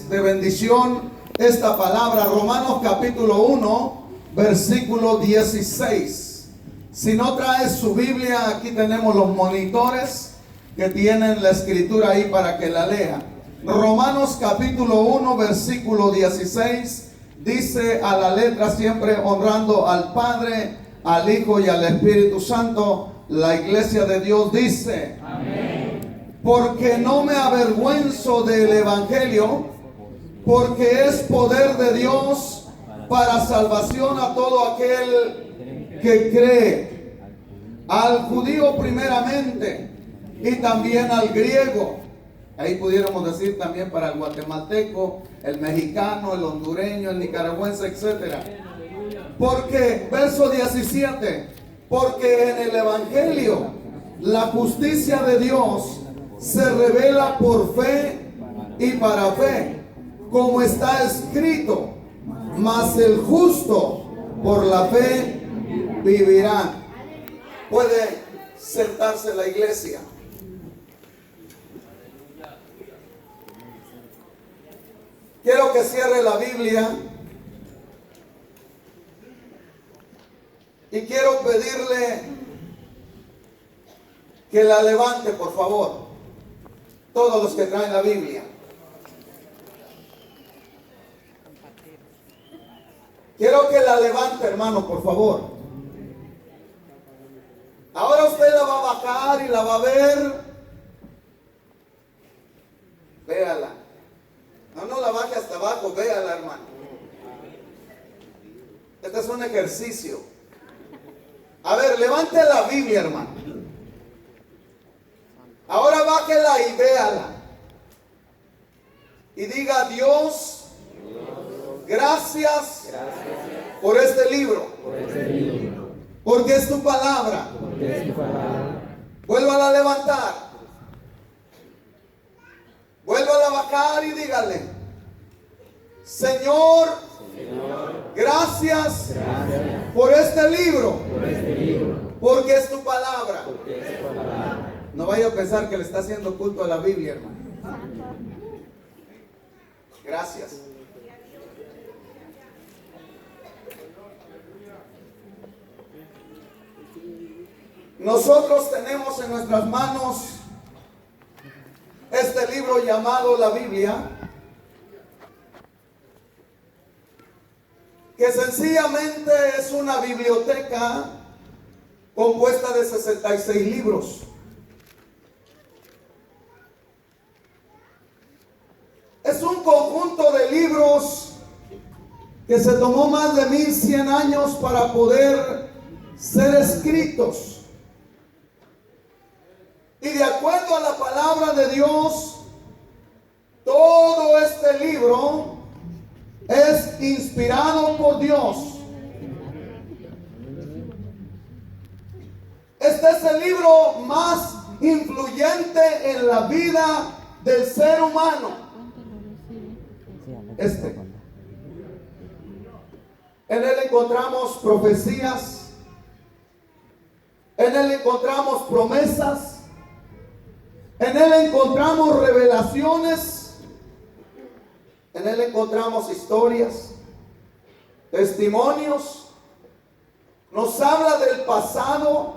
es de bendición esta palabra. Romanos capítulo 1, versículo 16. Si no traes su Biblia, aquí tenemos los monitores que tienen la escritura ahí para que la lea. Romanos capítulo 1, versículo 16, dice a la letra, siempre honrando al Padre, al Hijo y al Espíritu Santo. La iglesia de Dios dice: amén. Porque no me avergüenzo del evangelio, porque es poder de Dios para salvación a todo aquel que cree, al judío primeramente y también al griego. Ahí pudiéramos decir también para el guatemalteco, el mexicano, el hondureño, el nicaragüense, etc. Porque, verso 17, porque en el evangelio la justicia de Dios se revela por fe y para fe, como está escrito: mas el justo por la fe vivirá. Puede sentarse la iglesia. Quiero que cierre la Biblia y quiero pedirle que la levante, por favor, todos los que traen la Biblia. Quiero que la levante, hermano, por favor. Ahora usted la va a bajar y la va a ver. Véala. No la baje hasta abajo, véala, hermano. Este es un ejercicio. A ver, levante la Biblia, hermano. Ahora bájela y véala. Y diga: Dios, gracias por este libro. Porque es tu palabra. Vuélvala a levantar. Vuélvala a bajar y dígale: Señor, gracias por este libro. Porque es tu palabra. No vaya a pensar que le está haciendo culto a la Biblia, hermano. Gracias. Nosotros tenemos en nuestras manos este libro llamado la Biblia, que sencillamente es una biblioteca compuesta de 66 libros. Es un conjunto de libros que se tomó más de 1100 años para poder ser escritos. Y de acuerdo a la palabra de Dios, todo este libro es inspirado por Dios. Este es el libro más influyente en la vida del ser humano. En él encontramos profecías, en él encontramos promesas, en él encontramos revelaciones, en él encontramos historias, testimonios. Nos habla del pasado,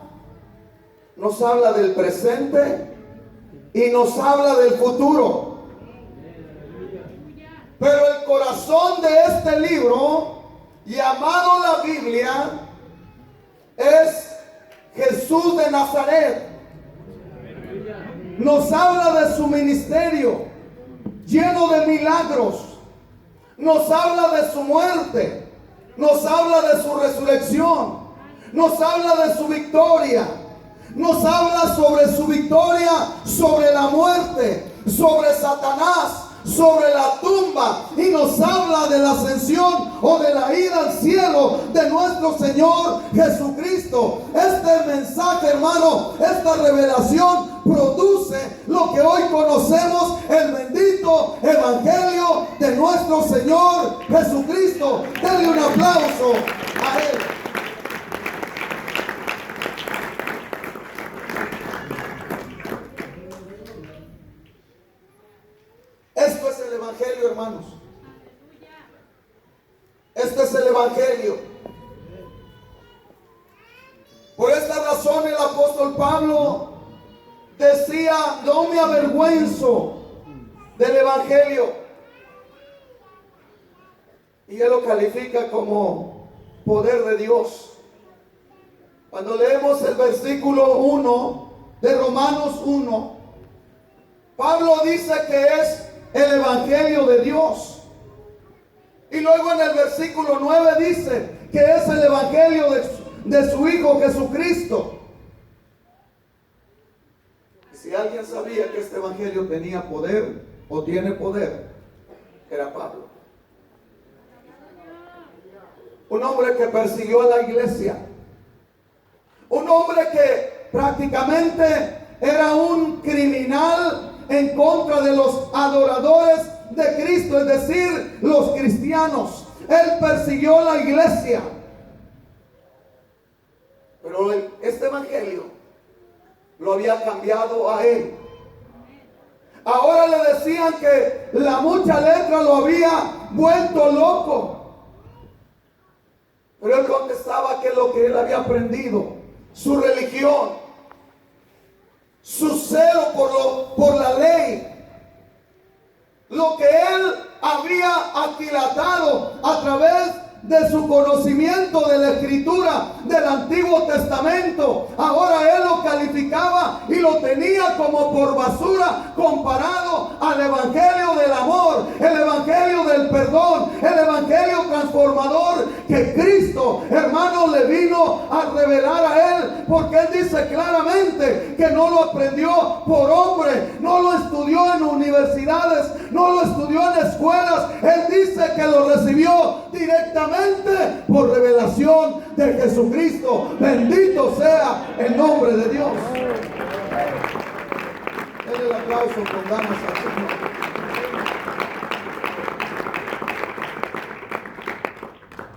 nos habla del presente y nos habla del futuro. Pero el corazón de este libro, llamado la Biblia, es Jesús de Nazaret. Nos habla de su ministerio lleno de milagros. Nos habla de su muerte. Nos habla de su resurrección. Nos habla de su victoria. Nos habla sobre su victoria sobre la muerte, sobre Satanás, sobre la tumba, y nos habla de la ascensión o de la ida al cielo de nuestro Señor Jesucristo. Este mensaje, hermano, esta revelación produce lo que hoy conocemos, el bendito evangelio de nuestro Señor Jesucristo. Denle un aplauso a Él. Esto es el evangelio, hermano. hermanos. Este es el Evangelio. Por esta razón el apóstol Pablo decía: no me avergüenzo del Evangelio. Y él lo califica como poder de Dios. Cuando leemos el versículo 1 de Romanos 1, Pablo dice que es el Evangelio de Dios. Y luego en el versículo 9 dice que es el Evangelio de su Hijo Jesucristo. Y si alguien sabía que este Evangelio tenía poder o tiene poder, era Pablo. Un hombre que persiguió a la iglesia. Un hombre que prácticamente era un criminal en contra de los adoradores de Cristo, es decir, los cristianos. Él persiguió la iglesia. Pero este evangelio lo había cambiado a él. Ahora le decían que la mucha letra lo había vuelto loco. Pero él contestaba que lo que él había aprendido, su religión, su celo por la ley, lo que él había aquilatado a través de su conocimiento de la escritura del Antiguo Testamento, ahora él lo calificaba y lo tenía como por basura comparado al evangelio del amor, el evangelio del perdón, el evangelio transformador que Cristo, hermano, le vino a revelar a él, porque él dice claramente que no lo aprendió por hombre, no lo estudió en universidades, no lo estudió en escuelas. Él dice que lo recibió directamente por revelación de Jesucristo. Bendito sea el nombre de Dios. Denle el aplauso con ganas al Señor.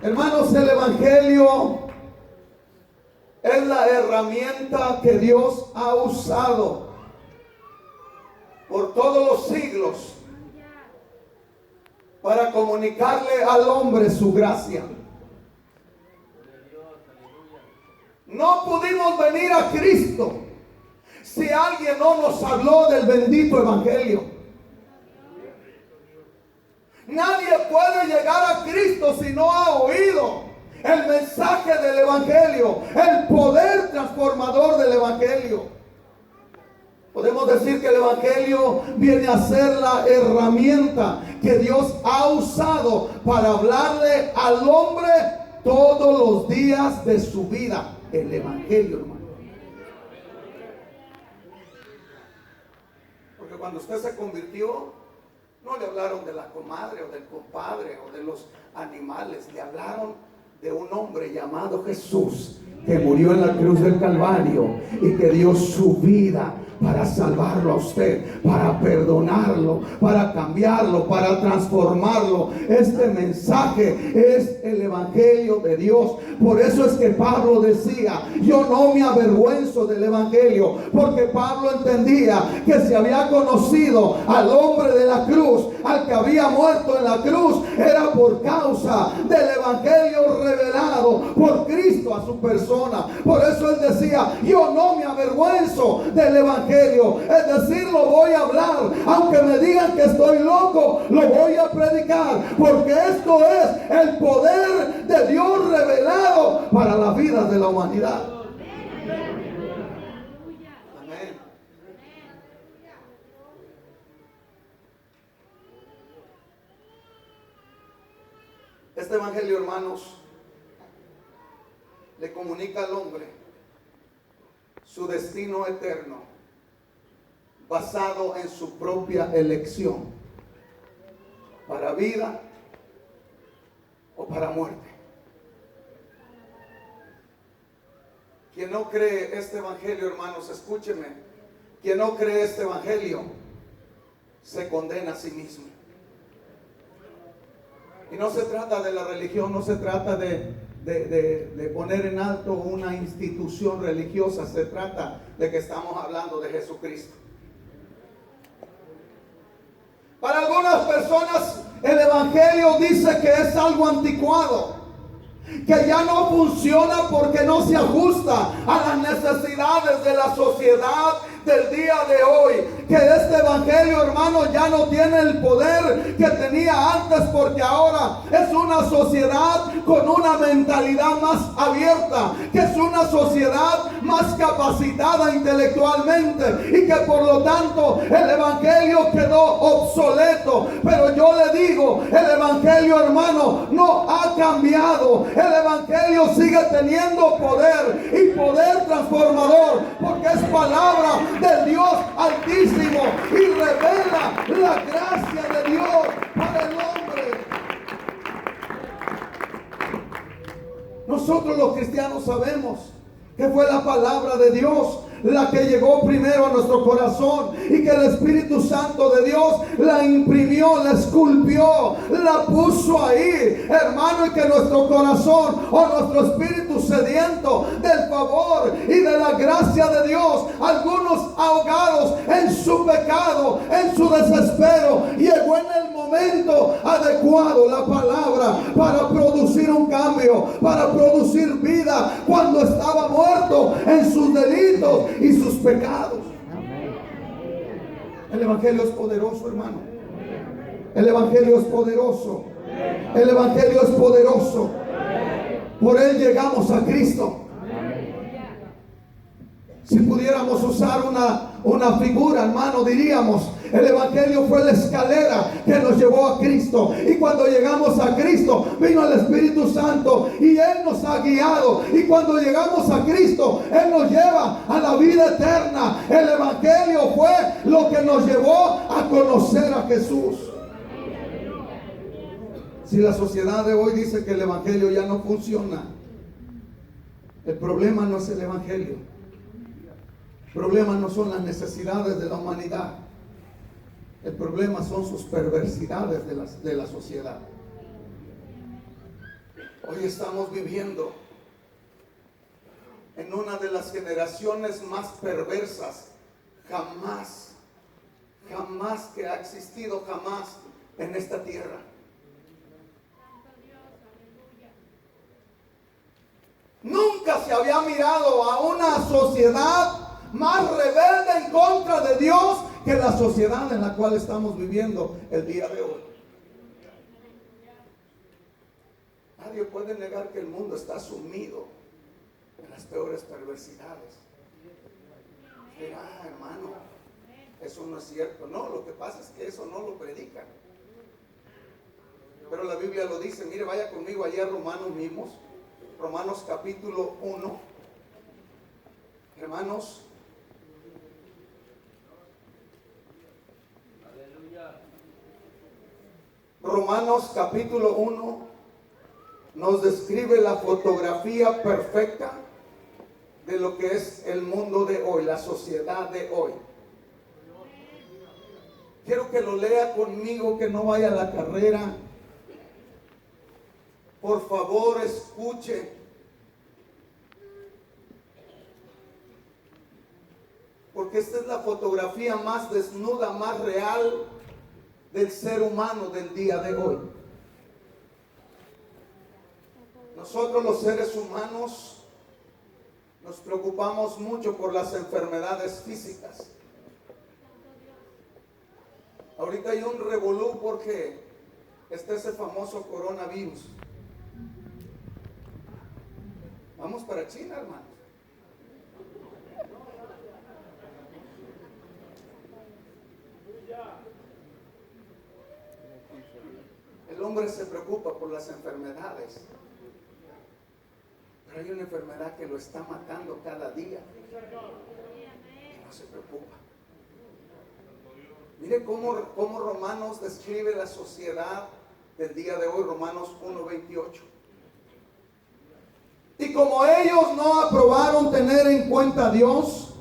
Hermanos, el evangelio es la herramienta que Dios ha usado por todos los siglos para comunicarle al hombre su gracia. No pudimos venir a Cristo si alguien no nos habló del bendito evangelio. Nadie puede llegar a Cristo si no ha oído el mensaje del evangelio, el poder transformador del evangelio. Podemos decir que el evangelio viene a ser la herramienta que Dios ha usado para hablarle al hombre todos los días de su vida. El evangelio, hermano. Porque cuando usted se convirtió, no le hablaron de la comadre o del compadre o de los animales, le hablaron de un hombre llamado Jesús, que murió en la cruz del Calvario y que dio su vida para salvarlo a usted, para perdonarlo, para cambiarlo, para transformarlo. Este mensaje es el evangelio de Dios. Por eso es que Pablo decía: yo no me avergüenzo del evangelio, porque Pablo entendía que si había conocido al hombre de la cruz, al que había muerto en la cruz, era por causa del evangelio revelado por Cristo a su persona. Por eso él decía: yo no me avergüenzo del evangelio, es decir, lo voy a hablar, aunque me digan que estoy loco, lo voy a predicar, porque esto es el poder de Dios revelado para la vida de la humanidad. Amén. Este evangelio, hermanos, le comunica al hombre su destino eterno, basado en su propia elección, para vida o para muerte. Quien no cree este evangelio, hermanos, escúcheme, quien no cree este evangelio se condena a sí mismo. Y no se trata de la religión, no se trata de poner en alto una institución religiosa, se trata de que estamos hablando de Jesucristo. Para algunas personas el evangelio dice que es algo anticuado, que ya no funciona porque no se ajusta a las necesidades de la sociedad del día de hoy, que este evangelio, hermano, ya no tiene el poder que tenía antes, porque ahora es una sociedad con una mentalidad más abierta, que es una sociedad más capacitada intelectualmente, y que por lo tanto el evangelio quedó obsoleto. Pero yo le digo, el evangelio, hermano, no ha cambiado. El evangelio sigue teniendo poder, y poder transformador, porque es palabra del Dios Altísimo y revela la gracia de Dios para el hombre. Nosotros los cristianos sabemos que fue la palabra de Dios la que llegó primero a nuestro corazón, y que el Espíritu Santo de Dios la imprimió, la esculpió, la puso ahí, hermano, y que nuestro corazón o nuestro espíritu sediento del favor y de la gracia de Dios, algunos ahogados en su pecado, en su desespero, llegó en el momento adecuado la palabra para producir un cambio, para producir vida cuando estaba muerto en sus delitos y sus pecados. El evangelio es poderoso, hermano. El evangelio es poderoso. El evangelio es poderoso. Por él llegamos a Cristo. Si pudiéramos usar una figura, hermano, diríamos: el evangelio fue la escalera que nos llevó a Cristo, y cuando llegamos a Cristo vino el Espíritu Santo y Él nos ha guiado, y cuando llegamos a Cristo Él nos lleva a la vida eterna. El evangelio fue lo que nos llevó a conocer a Jesús. Si la sociedad de hoy dice que el evangelio ya no funciona, el problema no es el evangelio. El problema no son las necesidades de la humanidad. El problema son sus perversidades de la sociedad. Hoy estamos viviendo en una de las generaciones más perversas jamás que ha existido jamás en esta tierra. Nunca se había mirado a una sociedad más rebelde en contra de Dios que la sociedad en la cual estamos viviendo el día de hoy. Nadie puede negar que el mundo está sumido en las peores perversidades. Hermano, eso no es cierto. No, lo que pasa es que eso no lo predican. Pero la Biblia lo dice. Mire, vaya conmigo allá a Romanos mismos. Romanos capítulo 1. Hermanos, Romanos capítulo 1 nos describe la fotografía perfecta de lo que es el mundo de hoy, la sociedad de hoy. Quiero que lo lea conmigo, que no vaya a la carrera. Por favor, escuche. Porque esta es la fotografía más desnuda, más real del ser humano del día de hoy. Nosotros los seres humanos nos preocupamos mucho por las enfermedades físicas. Ahorita hay un revolú porque está ese famoso coronavirus. Vamos para China, hermanos. El hombre se preocupa por las enfermedades, pero hay una enfermedad que lo está matando cada día y no se preocupa. Mire cómo Romanos describe la sociedad del día de hoy. Romanos 1:28. Y como ellos no aprobaron tener en cuenta a Dios,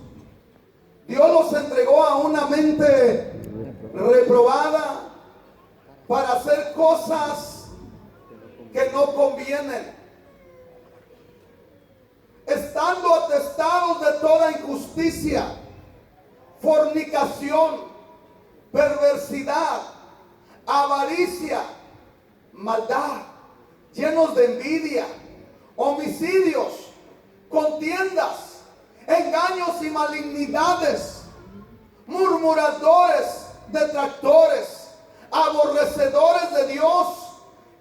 Dios los entregó a una mente reprobada para hacer cosas que no convienen, estando atestados de toda injusticia, fornicación, perversidad, avaricia, maldad, llenos de envidia, homicidios, contiendas, engaños y malignidades, murmuradores, detractores, aborrecedores de Dios,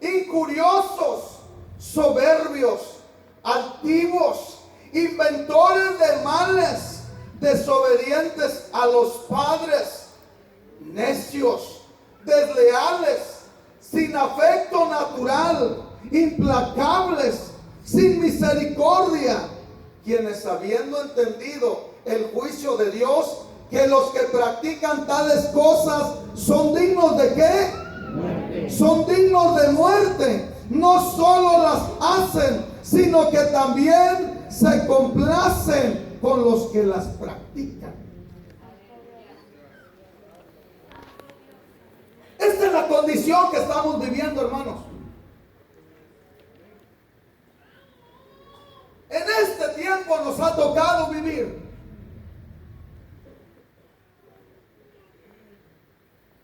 incuriosos, soberbios, altivos, inventores de males, desobedientes a los padres, necios, desleales, sin afecto natural, implacables, sin misericordia, quienes habiendo entendido el juicio de Dios, que los que practican tales cosas son dignos de ¿qué? Muerte. Son dignos de muerte. No solo las hacen, sino que también se complacen con los que las practican. Esta es la condición que estamos viviendo, hermanos. En este tiempo nos ha tocado vivir.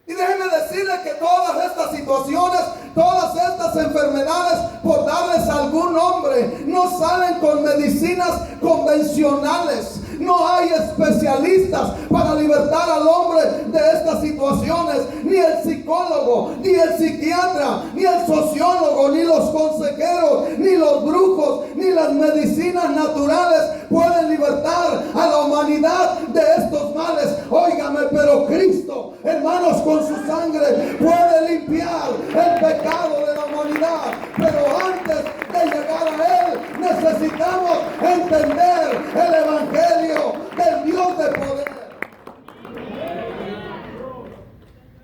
Y déjenme decirles que todas estas situaciones, todas estas enfermedades, por darles algún nombre, no salen con medicinas convencionales. No hay especialistas para libertar al hombre de estas situaciones. Ni el psicólogo, ni el psiquiatra, ni el sociólogo, ni los consejeros, ni los brujos, ni las medicinas naturales pueden libertar a la humanidad de estos males. Óigame, pero Cristo, hermanos, con su sangre puede limpiar el pecado de la humanidad. Pero antes de llegar a Él, necesitamos entender el Evangelio del Dios de poder.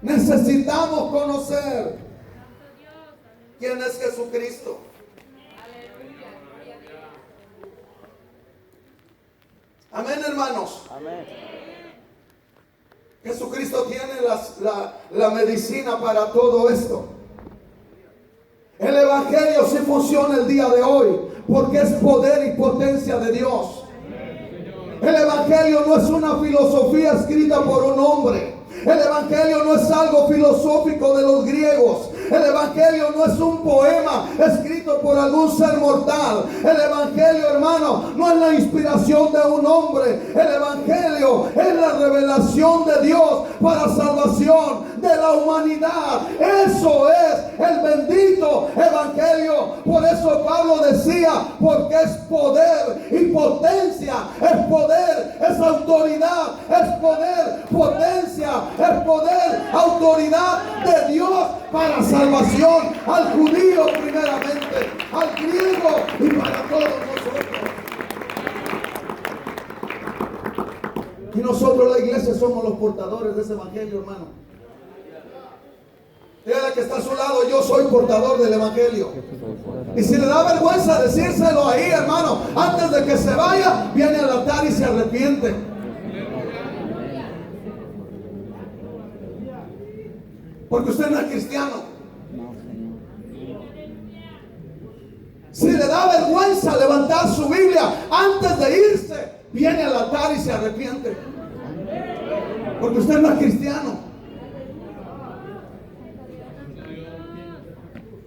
Necesitamos conocer quién es Jesucristo. Amén, hermanos. Amén. Jesucristo tiene la medicina para todo esto. El Evangelio sí funciona el día de hoy, porque es poder y potencia de Dios. El Evangelio no es una filosofía escrita por un hombre. El Evangelio no es algo filosófico de los griegos. El Evangelio no es un poema escrito por algún ser mortal. El Evangelio, hermano, no es la inspiración de un hombre. El Evangelio es la revelación de Dios para salvación de la humanidad. Eso es el bendito Evangelio. Por eso Pablo decía, porque es poder y potencia. Es poder, es autoridad, es poder, potencia, es poder, autoridad de Dios para salvación al judío primeramente, al griego y para todos nosotros. Y nosotros, la iglesia, somos los portadores de ese evangelio, hermano. Dígale que está a su lado, yo soy portador del evangelio. Y si le da vergüenza decírselo ahí, hermano, antes de que se vaya, viene al altar y se arrepiente. Porque usted no es cristiano. Si le da vergüenza levantar su Biblia antes de irse, viene al altar y se arrepiente. Porque usted no es cristiano.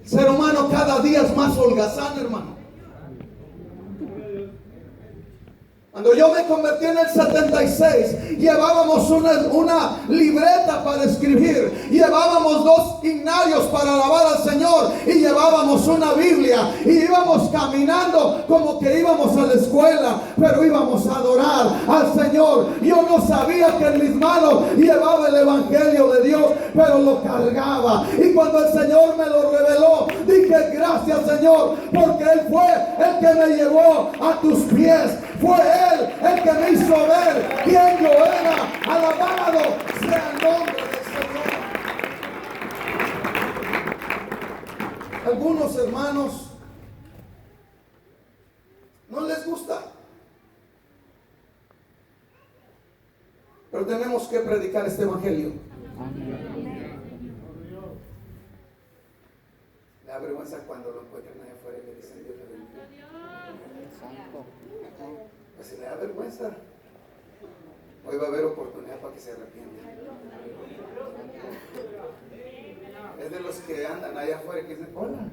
El ser humano cada día es más holgazán, hermano. Cuando yo me convertí en el 76, llevábamos una libreta para escribir, llevábamos 2 himnarios para alabar al Señor y llevábamos una Biblia y íbamos caminando como que íbamos a la escuela, pero íbamos a adorar al Señor. Yo no sabía que en mis manos llevaba el Evangelio de Dios, pero lo cargaba. Y cuando el Señor me lo reveló, dije gracias, Señor, porque Él fue el que me llevó a tus pies. Fue Él el que me hizo ver quién yo era. Alabado sea el nombre del Señor. Algunos hermanos no les gusta, pero tenemos que predicar este evangelio. Le da vergüenza cuando lo encuentran allá afuera y le dicen Dios te bendiga. Pues si le da vergüenza, hoy va a haber oportunidad para que se arrepienta. Es de los que andan allá afuera y que dicen, hola.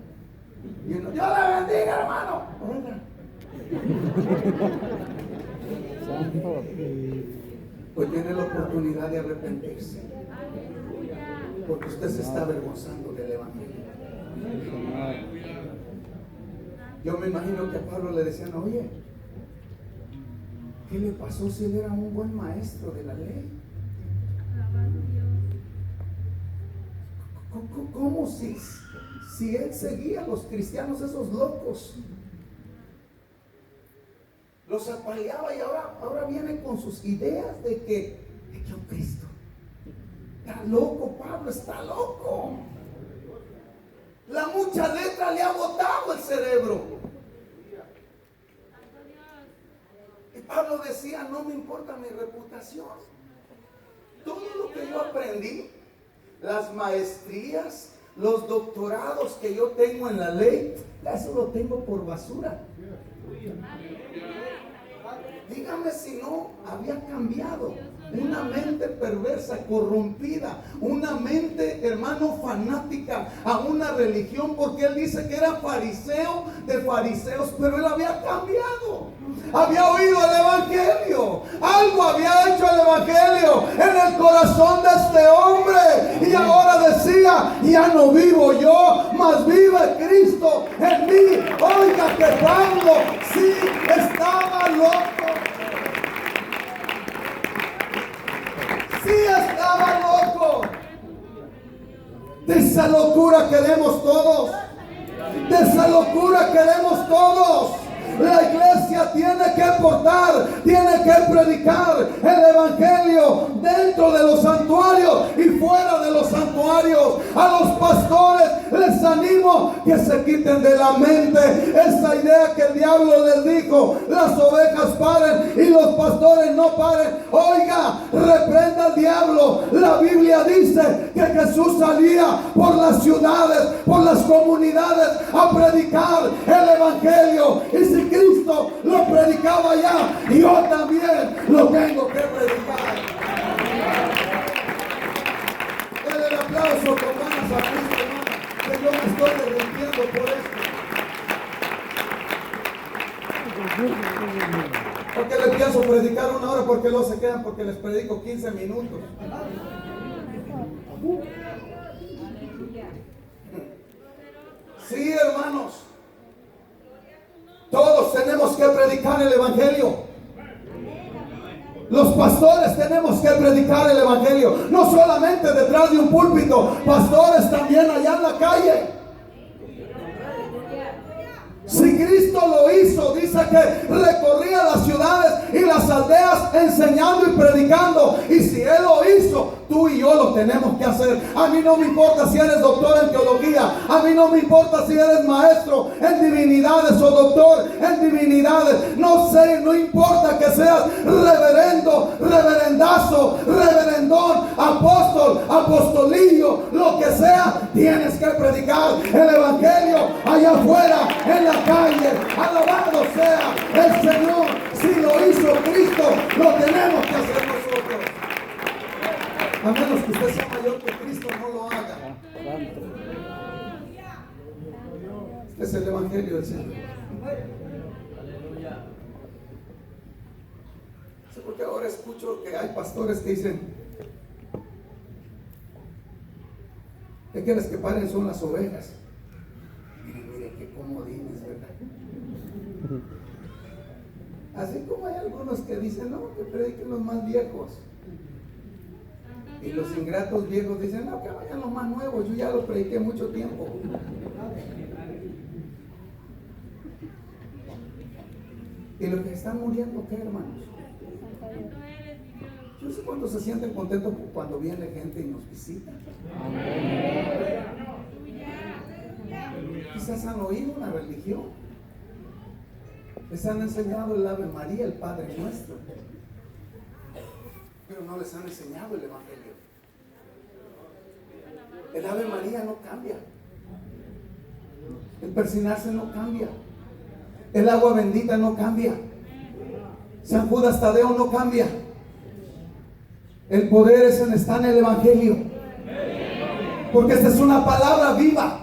Y uno, Dios le bendiga, hermano. Hola. Hoy tiene la oportunidad de arrepentirse, porque usted se está avergonzando del evangelio. Yo me imagino que a Pablo le decían, oye, ¿qué le pasó si él era un buen maestro de la ley? ¿Cómo si él seguía a los cristianos, esos locos? Los apaleaba y ahora viene con sus ideas de que un Cristo. Está loco, Pablo, está loco. La mucha letra le ha botado el cerebro. Y Pablo decía, no me importa mi reputación. Todo lo que yo aprendí, las maestrías, los doctorados que yo tengo en la ley, eso lo tengo por basura. Dígame si no había cambiado. Una mente perversa, corrompida, una mente, hermano, fanática a una religión, porque él dice que era fariseo de fariseos, pero él había cambiado. Había oído el evangelio, algo había hecho el evangelio en el corazón de este hombre, y ahora decía, ya no vivo yo, mas vive Cristo en mí. Oiga que Pablo sí estaba loco. Sí estaba loco. De esa locura queremos todos. De esa locura queremos todos. La iglesia tiene que portar, tiene que predicar el evangelio dentro de los santuarios y fuera de los santuarios. A los pastores les animo que se quiten de la mente esa idea que el diablo les dijo: las ovejas paren y los pastores no paren. Oiga, reprenda al diablo. La Biblia dice que Jesús salía por las ciudades, por las comunidades a predicar el evangelio. Y si Cristo lo predicaba ya, yo también lo tengo que predicar. Dale el aplauso con ganas a Cristo, hermano, que yo me estoy derritiendo por esto. ¿Por qué le pienso predicar una hora? Porque luego se quedan porque les predico 15 minutos. Sí, hermanos. Todos tenemos que predicar el evangelio. Los pastores tenemos que predicar el evangelio. No solamente detrás de un púlpito, pastores también allá en la calle. Si Cristo lo hizo, dice que recorría las ciudades y las aldeas enseñando y predicando. Y si Él lo hizo, tú y yo lo tenemos que hacer. A mí no me importa si eres doctor en teología. A mí no me importa si eres maestro en divinidades o doctor en divinidades. No sé, no importa que seas reverendo, reverendazo, reverendón, apóstol, apostolillo, lo que sea, tienes que predicar el evangelio allá afuera, en la calle. Alabado sea el Señor. Si lo hizo Cristo, lo tenemos que hacer nosotros. A menos que usted sea mayor que Cristo, no lo haga. Este es el evangelio del Señor. Sí, porque ahora escucho que hay pastores que dicen: ¿qué quieres que paren? Son las ovejas. Mire qué comodines, ¿verdad? Así como hay algunos que dicen: no, que prediquen los más viejos. Y los ingratos viejos dicen: no, que vayan los más nuevos, yo ya los prediqué mucho tiempo. Y los que están muriendo, ¿qué, hermanos? Yo sé cuánto se sienten contentos cuando viene gente y nos visita. Quizás han oído una religión, les han enseñado el Ave María, el Padre Nuestro, pero no les han enseñado el evangelio. El Ave María no cambia, el persignarse no cambia, el agua bendita no cambia, San Judas Tadeo no cambia. El poder está en el evangelio. Porque esta es una palabra viva.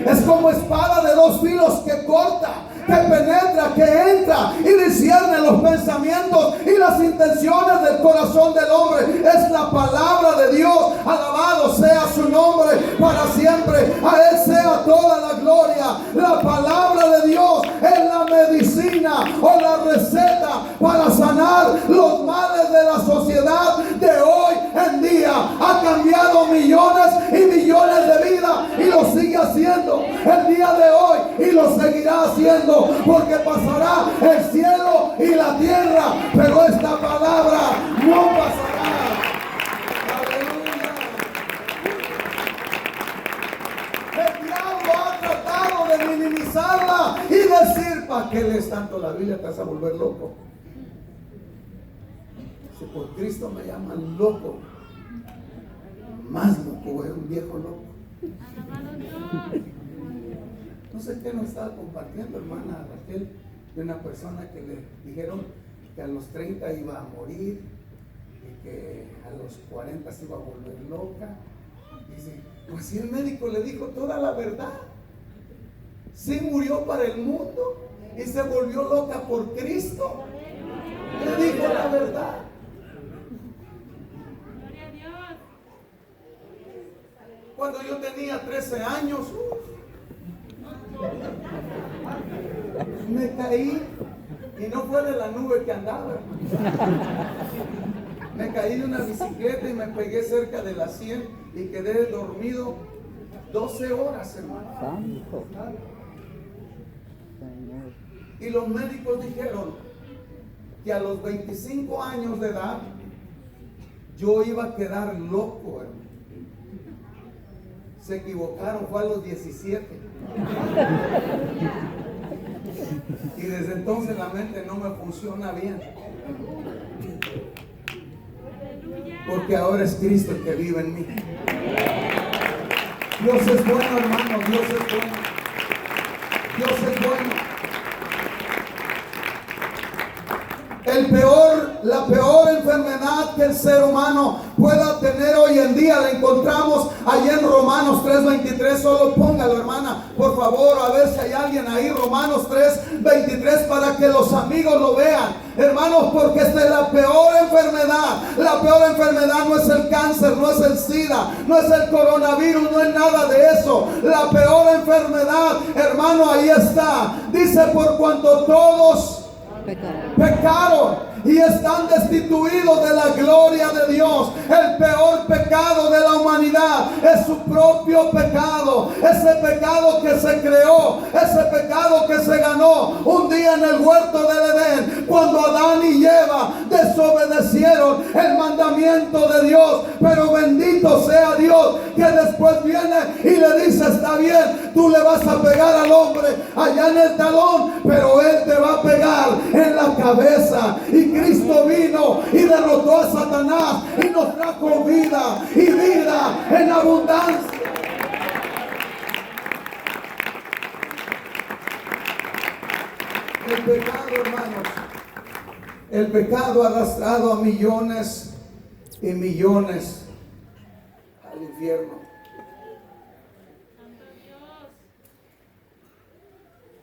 Es como espada de dos filos que corta, que penetra, que entra y discierne los pensamientos y las intenciones del corazón del hombre. Es la palabra de Dios. Alabado sea su nombre para siempre. A Él sea toda la gloria. La palabra de Dios es la medicina o la receta para sanar los males de la sociedad de hoy en día. Ha cambiado millones y millones de vidas y lo sigue haciendo el día de hoy y lo seguirá haciendo, porque pasará el cielo y la tierra, pero esta palabra no pasará. Aleluya. El diablo ha tratado de minimizarla y decir: ¿para qué lees tanto la Biblia? Te vas a volver loco. Si por Cristo me llaman loco, más loco, es un viejo loco. No sé qué nos estaba compartiendo, hermana Raquel, de una persona que le dijeron que a los 30 iba a morir y que a los 40 se iba a volver loca. Dice, pues si el médico le dijo toda la verdad, sí murió para el mundo y se volvió loca por Cristo, le dijo la verdad. Cuando yo tenía 13 años, me caí y no fue de la nube que andaba. Me caí de una bicicleta y me pegué cerca de la 100 y quedé dormido 12 horas, hermano. Y los médicos dijeron que a los 25 años de edad yo iba a quedar loco, hermano. Se equivocaron, fue a los 17. Y desde entonces la mente no me funciona bien. Porque ahora es Cristo el que vive en mí. Dios es bueno, hermano, Dios es bueno. Dios es bueno. La peor enfermedad que el ser humano pueda tener hoy en día la encontramos allá en Romanos 3:23. Solo póngalo, hermana, por favor, a ver si hay alguien ahí. Romanos 3:23 para que los amigos lo vean, hermanos, porque esta es la peor enfermedad. La peor enfermedad no es el cáncer, no es el SIDA, no es el coronavirus, no es nada de eso. La peor enfermedad, hermano, ahí está. Dice, por cuanto todos pecaron y están destituidos de la gloria de Dios. El peor pecado de la humanidad es su propio pecado. Ese pecado que se creó, ese pecado que se ganó un día en el huerto del Edén, cuando Adán y Eva desobedecieron el mandamiento de Dios. Pero bendito sea Dios, que después viene y le dice, está bien, tú le vas a pegar al hombre allá en el talón, pero él te va a pegar en la cabeza. Y Cristo vino y derrotó a Satanás y nos trajo vida y vida en abundancia. El pecado, hermanos, el pecado ha arrastrado a millones y millones al infierno.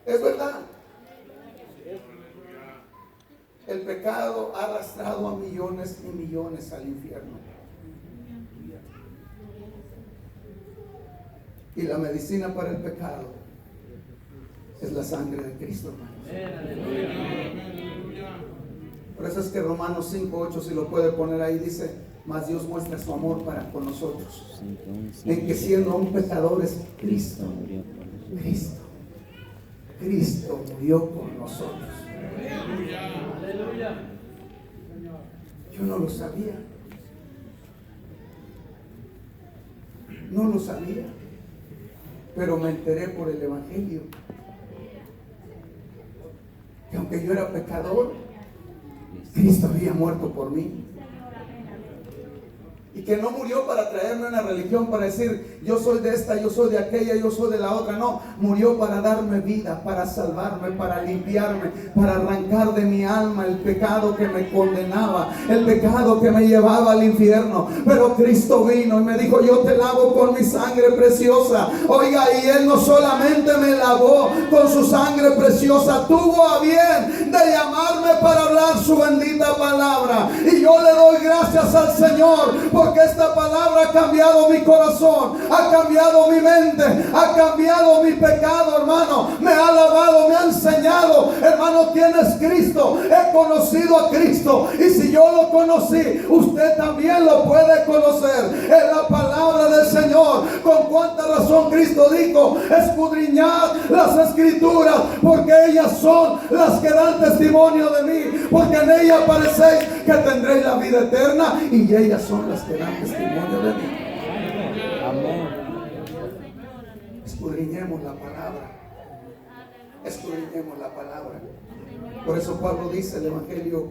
Es verdad. El pecado ha arrastrado a millones y millones al infierno. Y la medicina para el pecado es la sangre de Cristo, hermanos. Por eso es que Romanos 5:8, si lo puede poner ahí, dice, mas Dios muestra su amor para con nosotros, en que siendo aún pecadores, Cristo murió por nosotros. Yo no lo sabía. No lo sabía. Pero me enteré por el Evangelio. Que aunque yo era pecador, Cristo había muerto por mí. Y que no murió para traerme una religión, para decir yo soy de esta, yo soy de aquella, yo soy de la otra. No, murió para darme vida, para salvarme, para limpiarme, para arrancar de mi alma el pecado que me condenaba, el pecado que me llevaba al infierno. Pero Cristo vino y me dijo: yo te lavo con mi sangre preciosa. Oiga, y Él no solamente me lavó con su sangre preciosa, tuvo a bien de llamarme para hablar su bendita palabra. Y yo le doy gracias al Señor, porque esta palabra ha cambiado mi corazón, ha cambiado mi mente, ha cambiado mi pecado, hermano. Me ha lavado, me ha enseñado, hermano, quién es Cristo. He conocido a Cristo, y si yo lo conocí, usted también lo puede conocer. Es la palabra del Señor. Con cuánta razón Cristo dijo: escudriñad las Escrituras, porque ellas son las que dan testimonio de mí, porque en ellas parecéis que tendréis la vida eterna, y ellas son las que dan testimonio de mí. Amén. Escudriñemos la palabra. Escudriñemos la palabra. Por eso Pablo dice: el Evangelio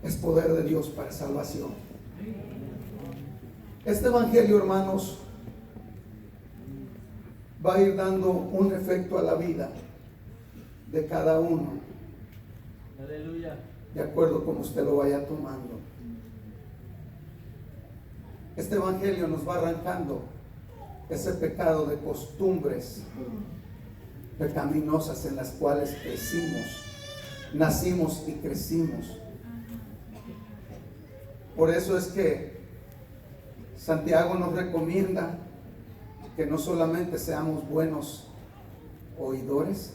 es poder de Dios para salvación. Este Evangelio, hermanos, va a ir dando un efecto a la vida de cada uno. Aleluya. De acuerdo como usted lo vaya tomando. Este Evangelio nos va arrancando ese pecado de costumbres pecaminosas en las cuales nacimos y crecimos. Por eso es que Santiago nos recomienda que no solamente seamos buenos oidores,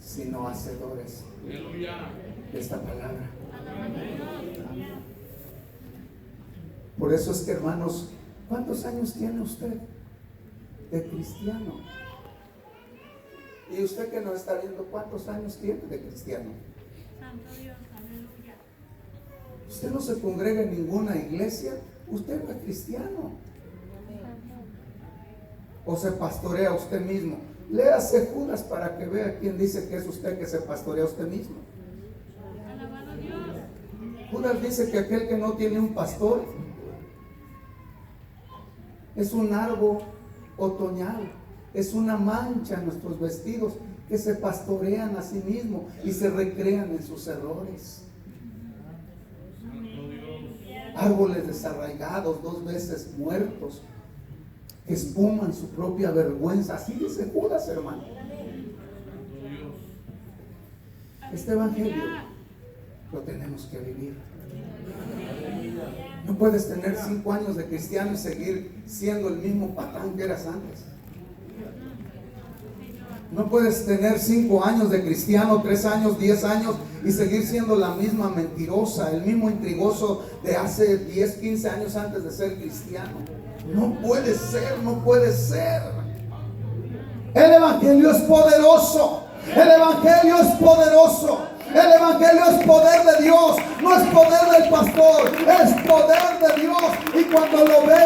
sino hacedores de esta palabra. Por eso es que, hermanos, ¿cuántos años tiene usted de cristiano? Y usted que nos está viendo, ¿cuántos años tiene de cristiano? Santo Dios, aleluya. Usted no se congrega en ninguna iglesia, usted no es cristiano. O se pastorea usted mismo. Léase Judas para que vea quién dice que es usted que se pastorea usted mismo. Alabado Dios. Judas dice que aquel que no tiene un pastor es un árbol otoñal, es una mancha en nuestros vestidos, que se pastorean a sí mismos y se recrean en sus errores. Árboles desarraigados, 2 veces muertos, que espuman su propia vergüenza. Así dice Judas, hermano. Este Evangelio lo tenemos que vivir. No puedes tener 5 años de cristiano y seguir siendo el mismo patán que eras antes. No puedes tener 5 años de cristiano, 3 años, 10 años y seguir siendo la misma mentirosa, el mismo intrigoso de hace 10, 15 años antes de ser cristiano. No puede ser, no puede ser. El Evangelio es poderoso. El Evangelio es poderoso. El Evangelio es poder de Dios, no es poder del pastor, es poder de Dios. Y cuando lo ven